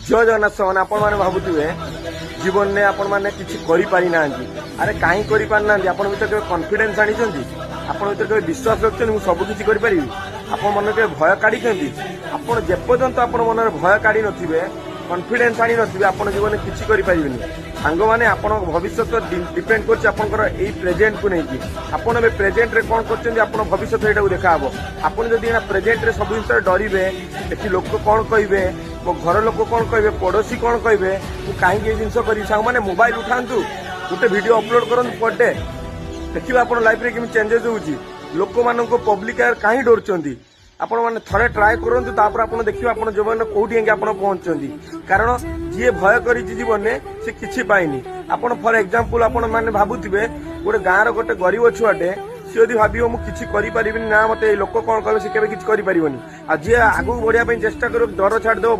जय जगन्नाथ सामान आपण मैंने भावुवे जीवन में आपण मैंने किसी ना अरे कहीं करना आपण भर कॉन्फिडेंस आनी आपण भर विश्वास रखते मुझे सबकि करी आपण मन के भय काढ़ी आपण जेपर्यंत आपण मन भय काढ़ी नथिबे कॉन्फिडेंस आनी नथिबे आपण जीवन में किसी करि परिबेनी सांग माने आपण भविष्य डिपेंड करछि आपनकर एई प्रेजेंट को नेकी आपण ए प्रेजेंट रे कोन करछन आपण भविष्य एटा को देखा हबो आपण जदी ना प्रेजेंट रे सब जिंस डरिबे एठी लोक कोन कहिबे मो घर लोक कोन कहिबे पड़ोसी कोन कहिबे मु काहे के जिंस करी सांग माने मोबाइल उठांतु गोटे वीडियो अपलोड करन पर डे देखिबा आपण लाइफ रे किम चेंजेस होउची लोक मानन को पब्लिक काहे डरचंती आपण माने थरे ट्राई करंतु तापर आपण देखिबा आपण जीवन कोठी एंगे आपण पहुंचंती कारण जी भय करी जीवन में से किछि पाइनी आपण फॉर एग्जांपल आपण माने भाबुथिबे गोटे गाँर गोटे गरीब छुआटे सी यदि भावियो मु किछि करि परिबिनी ना मते लोक कोन कहबे से केबे किछि करि परिबनी आ जे आगु बढ़िया पे चेष्टा करो डर छाड़ देबो।